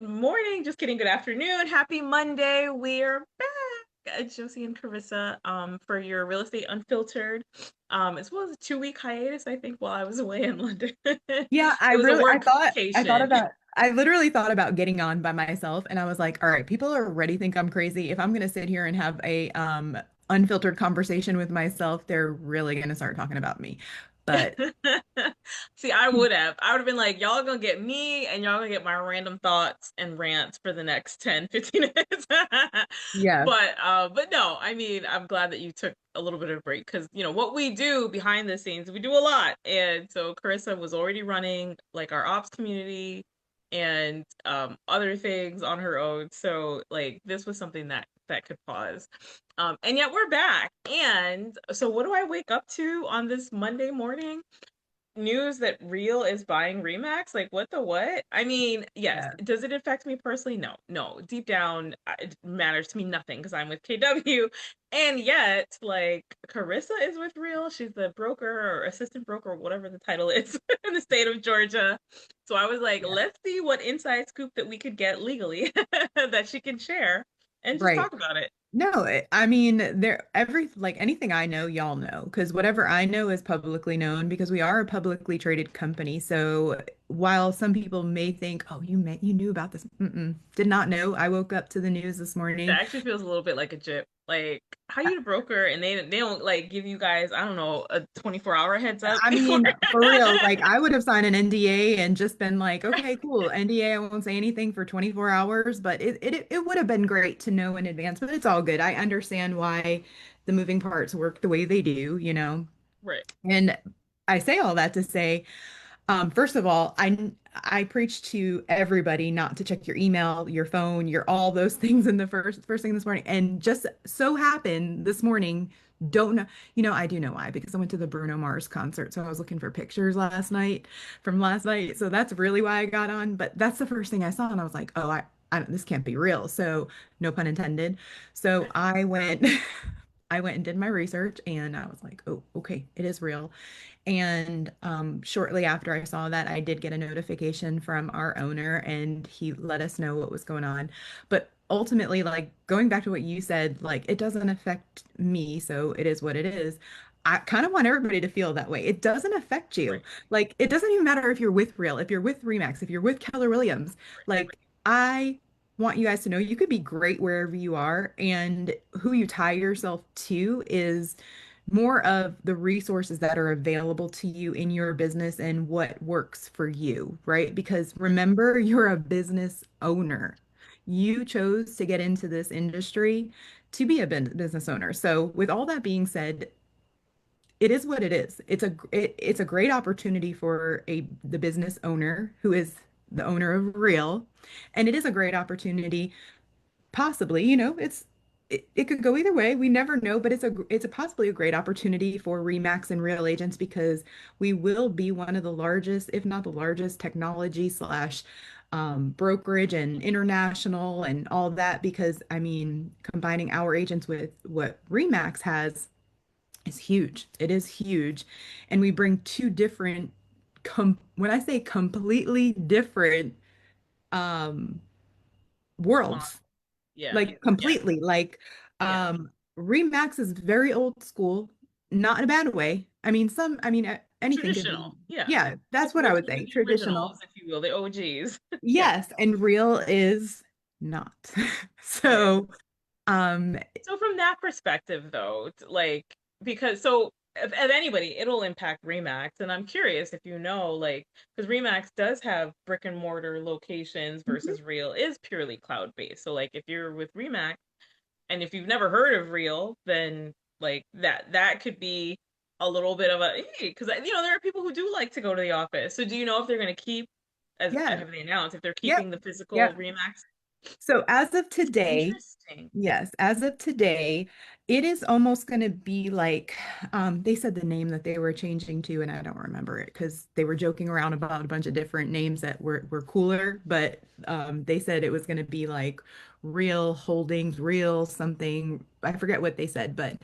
Morning, just kidding. Good afternoon. Happy Monday. We're back. Josie and Carissa, for your Real Estate Unfiltered, as well as a 2 week hiatus, I think, while I was away in London. Yeah, It was a I thought workcation. about, I literally thought about getting on by myself and I was like, all right, people already think I'm crazy. If I'm going to sit here and have a unfiltered conversation with myself, they're really going to start talking about me. But See, I would have been like, y'all gonna get me and y'all gonna get my random thoughts and rants for the next 10, 15 minutes. yeah, But no, I mean, I'm glad that you took a little bit of a break because what we do behind the scenes, we do a lot. And so Carissa was already running like our ops community and other things on her own. So like this was something that could pause. And yet we're back. And so what do I wake up to on this Monday morning? News that Real is buying Remax? Like, what the what? I mean, yes. yeah, Does it affect me personally? No, no. Deep down, it matters to me nothing because I'm with KW. And yet, like, Carissa is with Real. She's the broker or assistant broker, or whatever the title is in the state of Georgia. So I was like, yeah. let's see what inside scoop that we could get legally that she can share and just Right. talk about it. No, I mean, like anything I know, y'all know, because whatever I know is publicly known because we are a publicly traded company. So while some people may think, oh, you knew about this, did not know. I woke up to the news this It morning. actually feels a little bit like a jip. Like, how you the broker and they don't like give you guys, I don't know, a 24-hour heads up I before. mean, for real, like I would have signed an NDA and just been like, okay, cool. NDA, I won't say anything for 24 hours, but it would have been great to know in advance, but it's all good. I understand why the moving parts work the way they do, you know. Right. And I say all that to say, first of all, I preach to everybody not to check your email, your phone, your all those things in the first thing this morning. And just so happened this morning, don't know, I do know why, because I went to the Bruno Mars concert. So I was looking for pictures last night from last night. So that's really why I got on. But that's the first thing I saw, and I was like, oh, I don't, this can't be real. So no pun intended. So I went. I went and did my research and I was like, oh, okay, it is real. And shortly after I saw that, I did get a notification from our owner and he let us know what was going on. But ultimately, like going back to what you said, like it doesn't affect me, so it is what it is. I kind of want everybody to feel that way. It doesn't affect you. Right. Like it doesn't even matter if you're with Real, if you're with Remax, if you're with Keller Williams. Like I want you guys to know you could be great wherever you are, and who you tie yourself to is more of the resources that are available to you in your business and what works for you, right? Because Right. remember, you're a business owner. You chose to get into this industry to be a business owner. So, with all that being said, it is what it is. It's a great opportunity for the business owner who is the owner of Real, and it is a great opportunity. Possibly, it could go either way. We never know, but it's a possibly a great opportunity for Remax and Real Agents because we will be one of the largest, if not the largest, technology slash brokerage and international and all that. Because I mean, combining our agents with what Remax has is huge. It is huge, and we bring two different, when I say completely different, um, Mod. worlds. Yeah. Like Yeah. completely. Like Yeah. Remax is very old school, not in a bad way. Anything could be, Traditional. Yeah. yeah, that's what I would Working with say. the Traditional. originals, if you will, the OGs. Yeah. Yes, and real is not. Right. So, um, So from that perspective, though, like because so if anybody, it'll impact Remax, and I'm curious if you know, like, because Remax does have brick and mortar locations mhm, versus Real is purely cloud based. So like if you're with Remax, and if you've never heard of Real, then like that could be a little bit of a because there are people who do like to go to the office. So do you know if they're going to keep as yeah, have they announced if they're yep, keeping the physical yep. Remax? So as of today, Interesting. yes, as of today, it is almost going to be like they said the name that they were changing to, and I don't remember it because they were joking around about a bunch of different names that were cooler, but they said it was going to be like Real Holdings, Real something. I forget what they said, but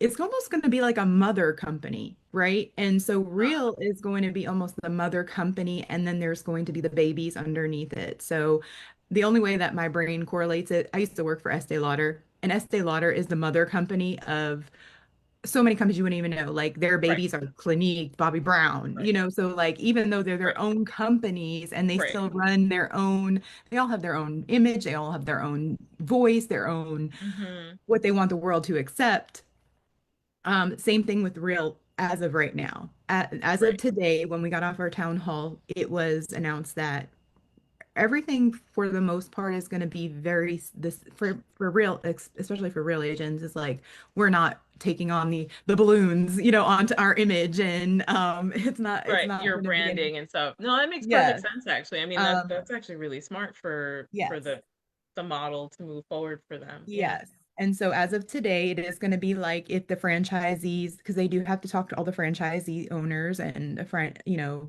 it's almost going to be like a mother company. right? And so Ah, Real is going to be almost the mother company, and then there's going to be the babies underneath it. So the only way that my brain correlates it, I used to work for Estee Lauder, and Estee Lauder is the mother company of so many companies you wouldn't even know. Like their right, babies are Clinique, Bobby Brown, right, so like even though they're right, their own companies and they right. still run their own, they all have their own image, they all have their own voice, their own Mm-hmm. what they want the world to accept. Same thing with Real as of right now. As of Right, today, when we got off our town hall, it was announced that everything for the most part is going to be very this for real, especially for real agents, is like we're not taking on the balloons, onto our image, and it's right. not Your going to be any. branding and stuff. No, that makes perfect Yes. sense actually. I mean, Um, that's actually really smart for yes. the model to move forward for them. Yeah. Yes. And so as of today, it is going to be like if the franchisees, because they do have to talk to all the franchisee owners and the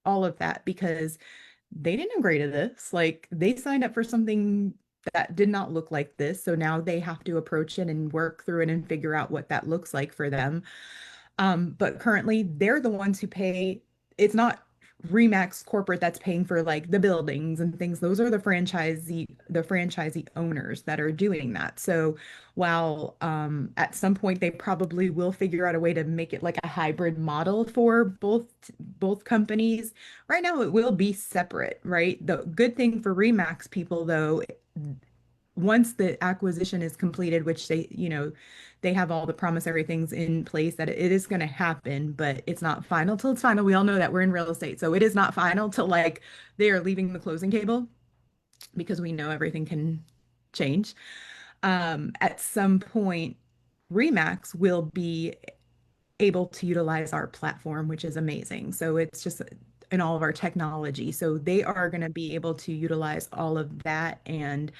all of that, because they didn't agree to this. Like they signed up for something that did not look like this. So now they have to approach it and work through it and figure out what that looks like for them. But currently they're the ones who pay. It's not Remax corporate that's paying for like the buildings and things. Those are the franchisee owners that are doing that. So while at some point they probably will figure out a way to make it like a hybrid model for both companies, right now it will be separate, right? The good thing for Remax people though, once the acquisition is completed, which they have all the promissory things in place that it is going to happen, but it's not final till it's final. We all know that we're in real estate, so it is not final till like they are leaving the closing table because we know everything can change. At some point, Remax will be able to utilize our platform, which is amazing. So it's just in all of our technology. So they are going to be able to utilize all of that. And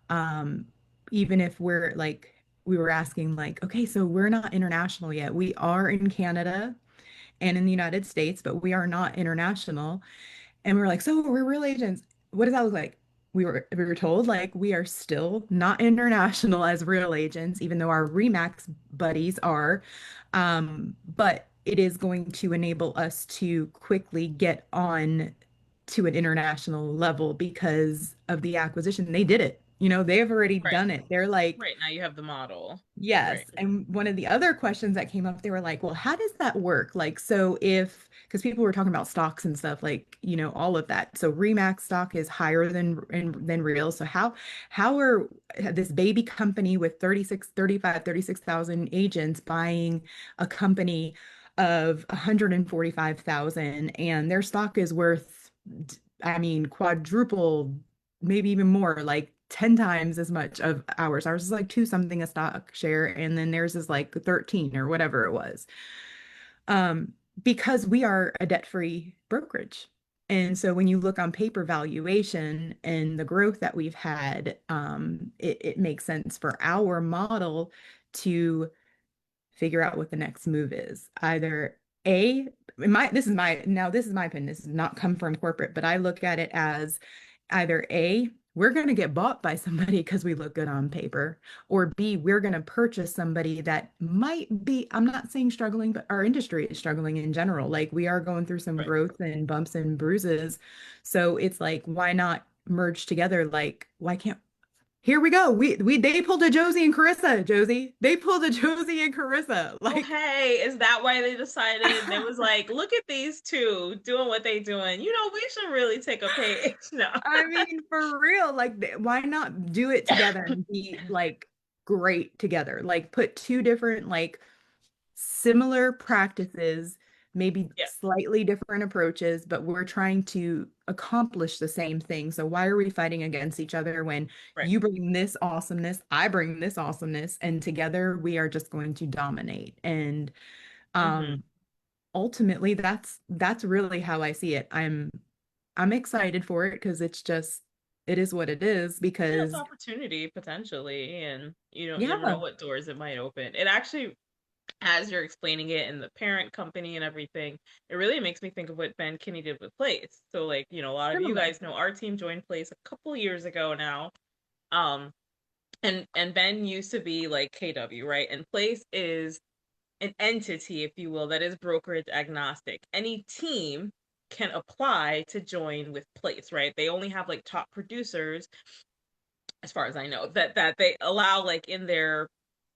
um, even if we're like, we were asking, like, okay, so we're not international yet. We are in Canada and in the United States, but we are not international. And we were like, so we're real agents. What does that look like? We were told like we are still not international as real agents, even though our Remax buddies are. But it is going to enable us to quickly get on to an international level because of the acquisition. They did it. They've already Right. done it. They're like, Right. Now you have the model. yes. Right. And one of the other questions that came up, they were like, well, how does that work? Like, so because people were talking about stocks and stuff, like, all of that. So Remax stock is higher than Real. So how are this baby company with 36,000 agents buying a company of 145,000 and their stock is worth, I mean, quadruple, maybe even more, like 10 times as much of ours. Ours is like two something a stock share, and then theirs is like 13 or whatever it was. Um, because we are a debt-free brokerage. And so when you look on paper valuation and the growth that we've had, it makes sense for our model to figure out what the next move is. Either A, this is my opinion. This does not come from corporate, but I look at it as either A, we're going to get bought by somebody because we look good on paper, or B, we're going to purchase somebody that might be, I'm not saying struggling, but our industry is struggling in general. Like we are going through some Right. growth and bumps and bruises. So it's like, why not merge together? Like, why can't here we go. We they pulled a Josie and Carissa, Josie. They pulled a Josie and Carissa. Oh, Like hey, is that why they decided? They was like, look at these two doing what they doing. We should really take a page. No. I mean, for real, like why not do it together and be like great together? Like put two different like similar practices, maybe Yeah. slightly different approaches, but we're trying to accomplish the same thing. So why are we fighting against each other when Right. you bring this awesomeness, I bring this awesomeness, and together we are just going to dominate. And Mm-hmm. um ultimately that's really how I see it. I'm excited for it because it is what it is Yeah, it's because opportunity potentially, and you never know yeah, what doors it might open. It actually, as you're explaining it in the parent company and everything, it really makes me think of what Ben Kinney did with Place. So like, a lot of you similar. guys know our team joined Place a couple years ago now. Um, and Ben used to be like KW, right? And Place is an entity, if you will, that is brokerage agnostic. Any team can apply to join with Place, right? They only have like top producers, as far as I know, that they allow like in their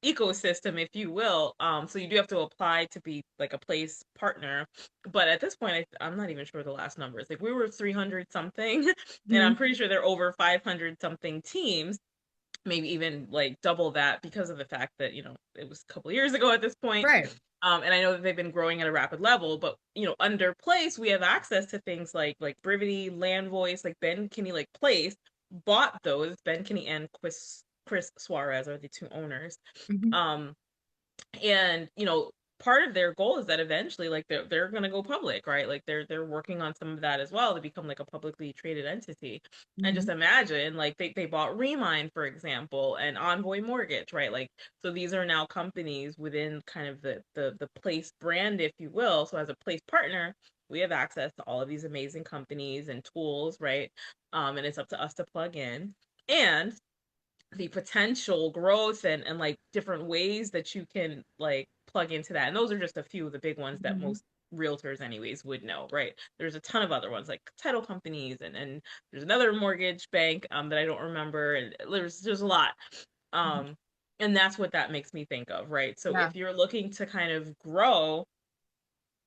ecosystem, if you will. So you do have to apply to be like a Place partner. But at this point, I'm not even sure the last numbers. Like we were 300 something, and I'm Mhm. pretty sure they're over 500 something teams, maybe even like double that because of the fact that, it was a couple of years ago at this point. Right. And I know that they've been growing at a rapid level, but under Place, we have access to things like Brivity, Land Voice, like Ben Kinney, like Place bought those. Ben Kinney and Chris Suarez are the two owners. Mhm. Um, and part of their goal is that eventually like they're going to go public, right? Like they're working on some of that as well to become like a publicly traded entity. And just Mhm. imagine like they bought Remind, for example, and Envoy Mortgage, right? Like, so these are now companies within kind of the Place brand, if you will. So as a Place partner, we have access to all of these amazing companies and tools, right? And it's up to us to plug in. And the potential growth and like different ways that you can like plug into that. And those are just a few of the big ones that Mhm. most realtors anyways would know, right? There's a ton of other ones like title companies, and there's another mortgage bank that I don't remember, and there's a lot. Um and that's what that makes me think of, right? So Yeah. if you're looking to kind of grow,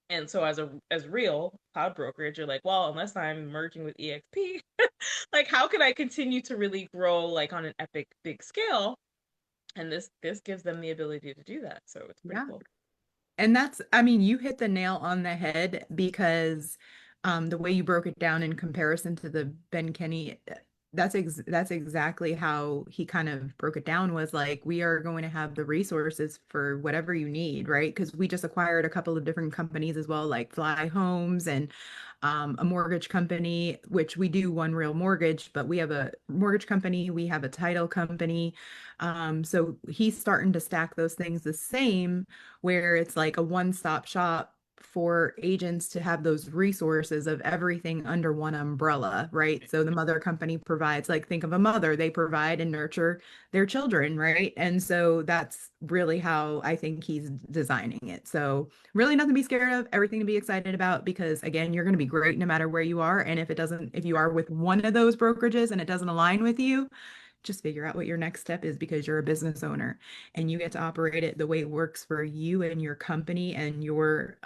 and so as real cloud brokerage, you're like, well, unless I'm merging with EXP, like how can I continue to really grow like on an epic big scale? And this gives them the ability to do that. So it's pretty Yeah. cool. And that's, I mean, you hit the nail on the head because the way you broke it down in comparison to the Ben Kenny, that's exactly how he kind of broke it down was like, we are going to have the resources for whatever you need, right? Because we just acquired a couple of different companies as well, like Fly Homes and a mortgage company, which we do one real mortgage, but we have a mortgage company, we have a title company. So he's starting to stack those things the same where it's like a one-stop shop for agents to have those resources of everything under one umbrella, right? So the mother company provides, like, think of a mother, they provide and nurture their children, right? And so that's really how I think he's designing it. So really nothing to be scared of, everything to be excited about, because again, you're going to be great no matter where you are. And if you are with one of those brokerages and it doesn't align with you, just figure out what your next step is because you're a business owner and you get to operate it the way it works for you and your company and your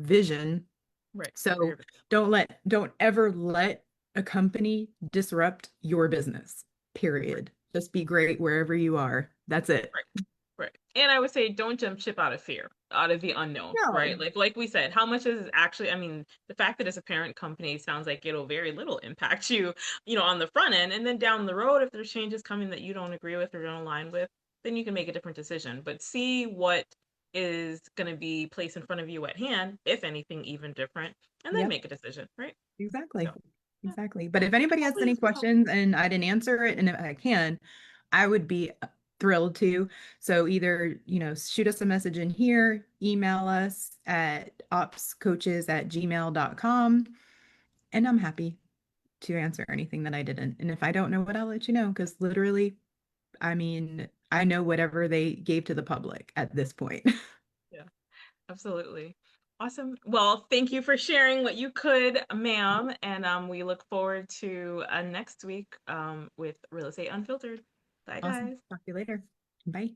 vision. Right. For So your don't ever let a company disrupt your business. right, Period. Just be great wherever you are. That's it. right, right. And I would say don't jump ship out of fear, out of the unknown, right? No. Like we said, how much is actually, I mean, the fact that it's a parent company sounds like it'll very little impact you, on the front end. And then down the road, if there's changes coming that you don't agree with or don't align with, then you can make a different decision. But see what is going to be placed in front of you at hand, if anything, even different, and then Yep. make a decision, right? Exactly. So, yeah. Exactly. But if anybody has Hopefully any this was helpful. questions and I didn't answer it, and if I can, I would be thrilled to. So either, shoot us a message in here, email us at opscoaches@gmail.com, and I'm happy to answer anything that I didn't. And if I don't know what, I'll let you know, because literally, I mean, I know whatever they gave to the public at this point. Yeah. Absolutely. Awesome. Well, thank you for sharing what you could, ma'am. And we look forward to next week with Real Estate Unfiltered. Bye, Awesome. guys. Talk to you later. Bye.